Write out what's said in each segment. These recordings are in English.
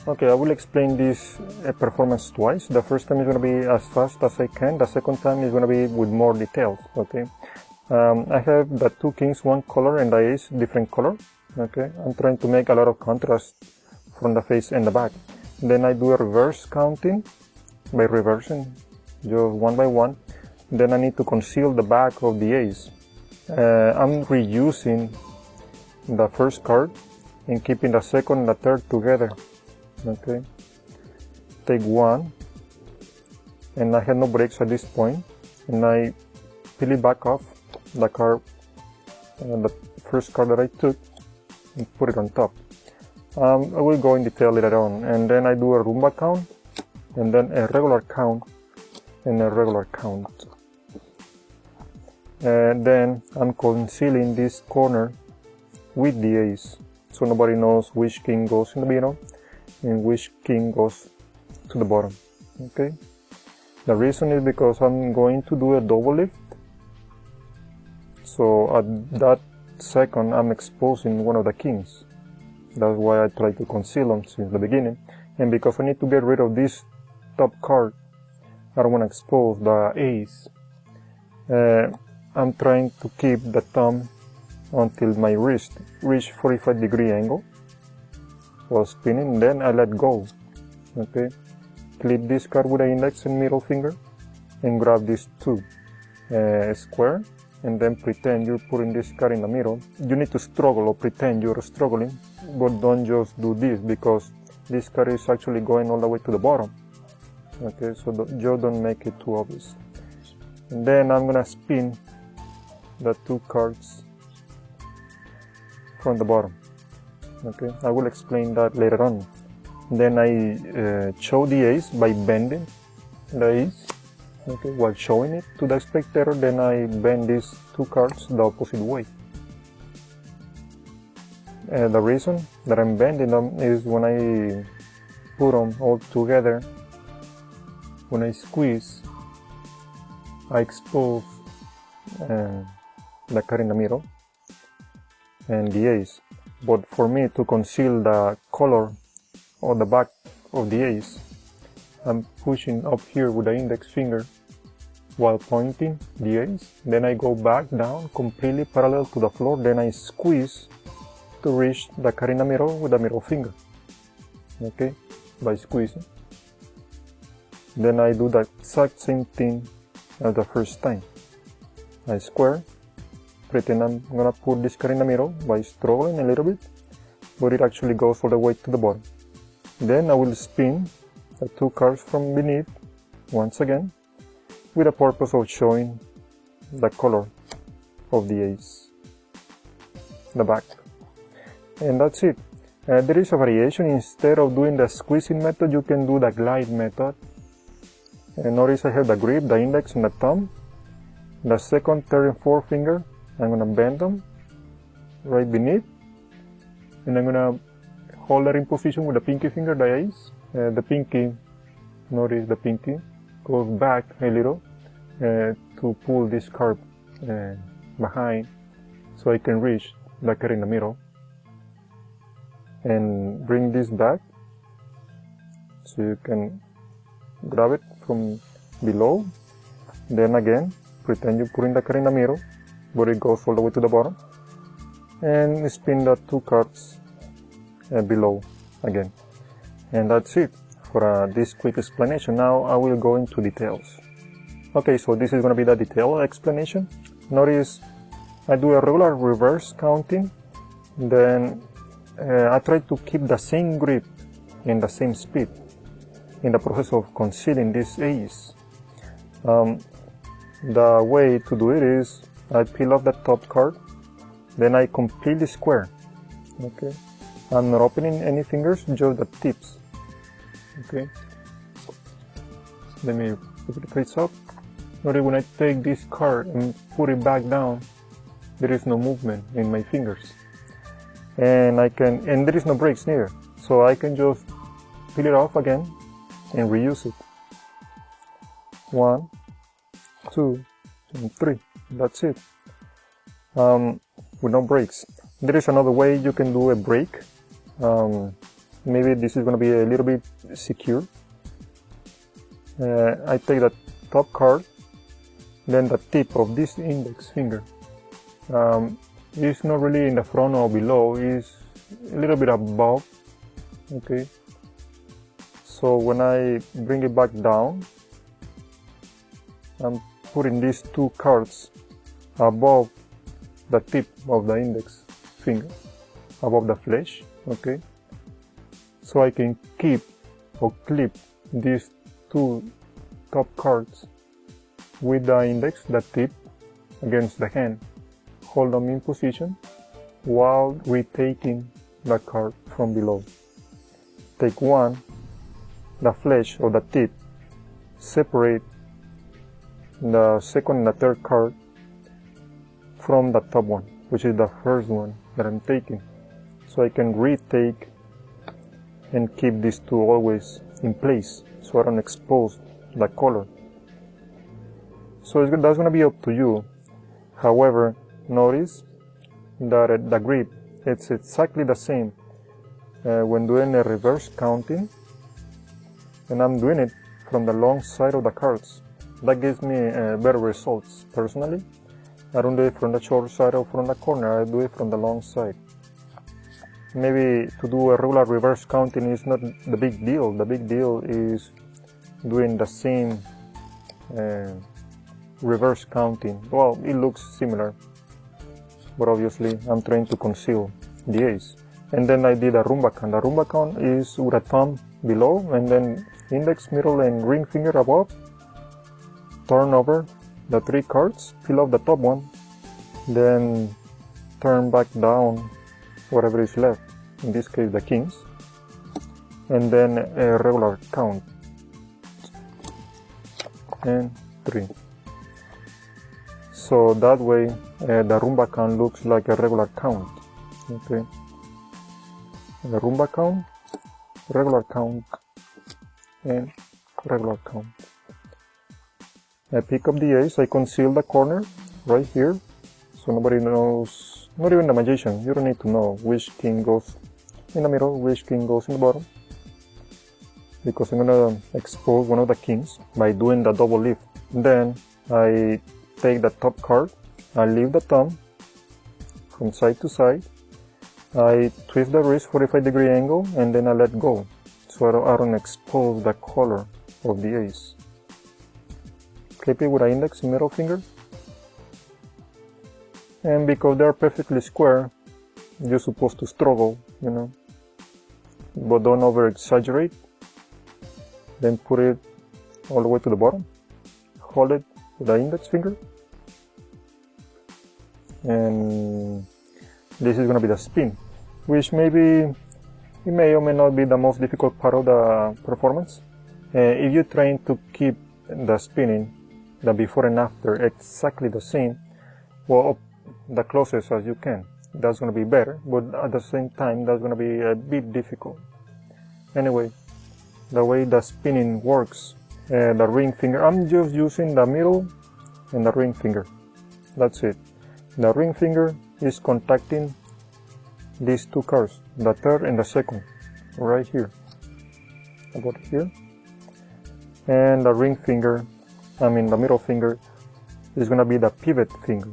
Okay, I will explain this performance twice. The first time is going to be as fast as I can. The second time is going to be with more details. Okay. I have the two kings, one color, and the ace different color. Okay. I'm trying to make a lot of contrast from the face and the back. Then I do a reverse counting by reversing just one by one. Then I need to conceal the back of the ace. I'm reusing the first card and keeping the second and the third together. Okay, take one, and I had no breaks at this point, and I peel it back off the card, the first card that I took, and put it on top. I will go in detail later on, and then I do a Roomba count, and then a regular count, and a regular count. And then I'm concealing this corner with the ace, so nobody knows which king goes in the middle and which king goes to the bottom. Okay, the reason is because I'm going to do a double lift, so at that second I'm exposing one of the kings. That's why I try to conceal them since the beginning, and because I need to get rid of this top card, I don't want to expose the ace. I'm trying to keep the thumb until my wrist reach 45-degree angle while spinning, then I let go. Okay, clip this card with the index and middle finger and grab these two square, and then pretend you're putting this card in the middle. You need to struggle or pretend you're struggling, but don't just do this because this card is actually going all the way to the bottom. Okay, so just don't make it too obvious. And then I'm gonna spin the two cards from the bottom. Okay, I will explain that later on. Then I show the ace by bending the ace, okay, while showing it to the spectator. Then I bend these two cards the opposite way. The reason that I'm bending them is when I put them all together, when I squeeze, I expose the card in the middle and the ace. But for me to conceal the color or the back of the ace, I'm pushing up here with the index finger while pointing the ace. Then I go back down completely parallel to the floor. Then I squeeze to reach the card in the middle with the middle finger. Okay, by squeezing. Then I do the exact same thing as the first time. I square, pretend I'm gonna put this card in the middle by struggling a little bit, but it actually goes all the way to the bottom. Then I will spin the two cards from beneath once again with the purpose of showing the color of the ace, the back. And that's it. There is a variation. Instead of doing the squeezing method, you can do the glide method. And notice I have the grip, the index, and the thumb. The second, third, and fourth finger, I'm going to bend them right beneath. And I'm going to hold that in position with the pinky finger, the ace. The pinky, notice the pinky, goes back a little to pull this card behind so I can reach the card in the middle. And bring this back so you can grab it from below. Then again, pretend you're putting the card in the middle, but it goes all the way to the bottom. And spin the two cards below again. And that's it for this quick explanation. Now I will go into details. Okay, so this is going to be the detailed explanation. Notice I do a regular reverse counting. Then I try to keep the same grip and the same speed in the process of concealing this ace. The way to do it is I peel off the top card, then I completely square. Okay, I'm not opening any fingers, just the tips. Okay, let me put it face up. Notice when I take this card and put it back down, there is no movement in my fingers. And there is no breaks neither. So I can just peel it off again and reuse it. 1, 2, and 3. That's it. With no breaks. There is another way you can do a break. maybe this is going to be a little bit secure. I take the top card, then the tip of this index finger. It's not really in the front or below, it's a little bit above. Okay, so when I bring it back down, I'm putting these two cards above the tip of the index finger, above the flesh. Okay, so I can keep or clip these two top cards with the index, the tip, against the hand. Hold them in position while retaking the card from below. Take one, the flesh or the tip, separate the second and the third card from the top one, which is the first one that I'm taking. So I can retake and keep these two always in place so I don't expose the color. So that's going to be up to you. However, notice that the grip, it's exactly the same when doing a reverse counting, and I'm doing it from the long side of the cards. That gives me better results personally. I don't do it from the short side or from the corner, I do it from the long side. Maybe to do a regular reverse counting is not the big deal. The big deal is doing the same reverse counting. Well, it looks similar, but obviously I'm trying to conceal the ace. And then I did a rumba count. The rumba count is with a thumb below and then index, middle, and ring finger above. Turn over the three cards, fill up the top one, then turn back down whatever is left, in this case the kings, and then a regular count, and 3. So that way the rumba count looks like a regular count. Okay, the rumba count, regular count, and regular count. I pick up the ace, I conceal the corner right here, so nobody knows, not even the magician, you don't need to know which king goes in the middle, which king goes in the bottom, because I'm gonna expose one of the kings by doing the double lift. Then I take the top card, I leave the thumb from side to side, I twist the wrist 45-degree angle, and then I let go, so I don't expose the color of the ace. Clip it with an index and middle finger, and because they're perfectly square, you're supposed to struggle, you know, but don't over exaggerate. Then put it all the way to the bottom, hold it with the index finger, and this is going to be the spin, which maybe it may or may not be the most difficult part of the performance. If you're trying to keep the spinning, the before and after exactly the same, well, the closest as you can, that's going to be better, but at the same time that's going to be a bit difficult. Anyway, the way the spinning works, the ring finger, I'm just using the middle and the ring finger, that's it. The ring finger is contacting these two cards, the third and the second, right here, about here, and the ring finger, the middle finger, is going to be the pivot finger.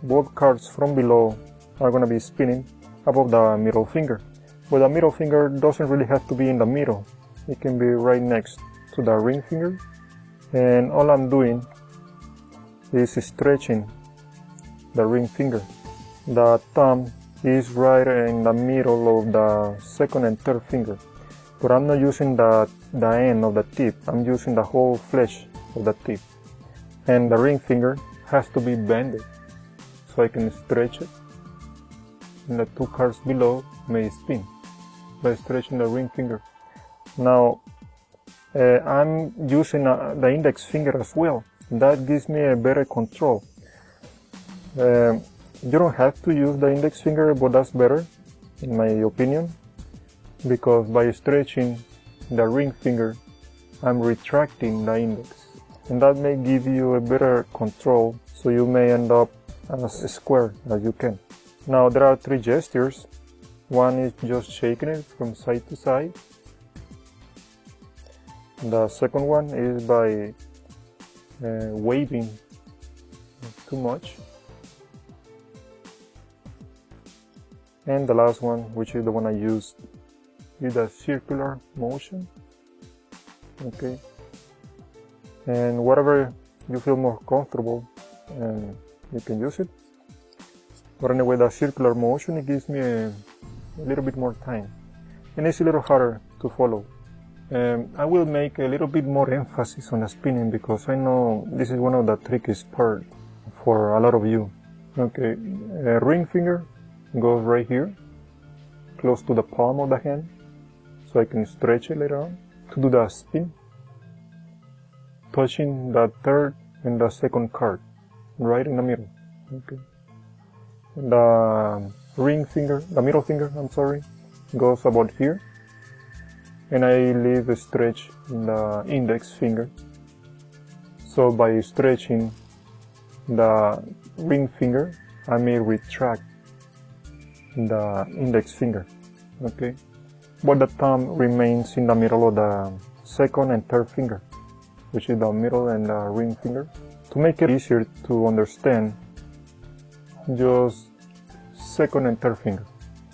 Both cards from below are going to be spinning above the middle finger. But the middle finger doesn't really have to be in the middle. It can be right next to the ring finger. And all I'm doing is stretching the ring finger. The thumb is right in the middle of the second and third finger. But I'm not using the end of the tip. I'm using the whole flesh of the tip, and the ring finger has to be bended so I can stretch it, and the two cards below may spin by stretching the ring finger. Now I'm using the index finger as well. That gives me a better control. You don't have to use the index finger, but that's better in my opinion, because by stretching the ring finger I'm retracting the index, and that may give you a better control, so you may end up as square as you can. Now there are 3 gestures. One is just shaking it from side to side. The second one is by waving too much. And the last one, which is the one I used, is a circular motion. Okay. And whatever you feel more comfortable, you can use it. But anyway, the circular motion, it gives me a little bit more time. And it's a little harder to follow. I will make a little bit more emphasis on the spinning because I know this is one of the trickiest part for a lot of you. Okay, ring finger goes right here, close to the palm of the hand, so I can stretch it later on to do the spin, touching the third and the second card, right in the middle. Okay. The ring finger, the middle finger, I'm sorry, goes about here, and I leave a stretch in the index finger. So by stretching the ring finger, I may retract the index finger, okay? But the thumb remains in the middle of the second and third finger, which is the middle and the ring finger. To make it easier to understand, just second and third finger.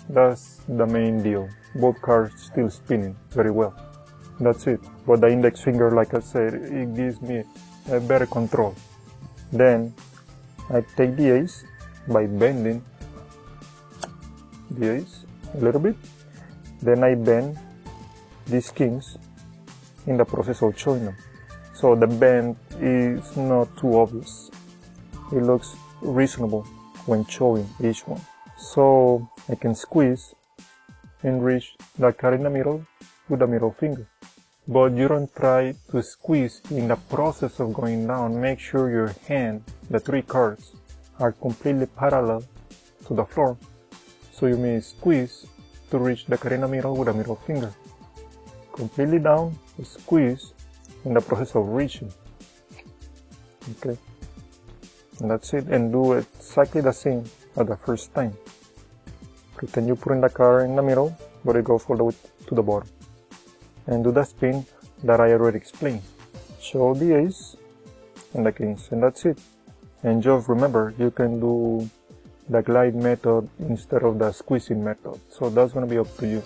That's the main deal. Both cards still spinning very well. That's it. But the index finger, like I said, it gives me a better control. Then I take the ace by bending the ace a little bit. Then I bend these kings in the process of showing them. So the bend is not too obvious. It looks reasonable when showing each one. So I can squeeze and reach the card in the middle with the middle finger. But you don't try to squeeze in the process of going down. Make sure your hand, the three cards, are completely parallel to the floor. So you may squeeze to reach the card in the middle with the middle finger. Completely down, squeeze in the process of reaching. Okay. And that's it. And do exactly the same as the first time. Pretend you put in the card in the middle, but it goes all the way to the bottom. And do the spin that I already explained. Show the ace and the kings, and that's it. And just remember, you can do the glide method instead of the squeezing method. So that's going to be up to you.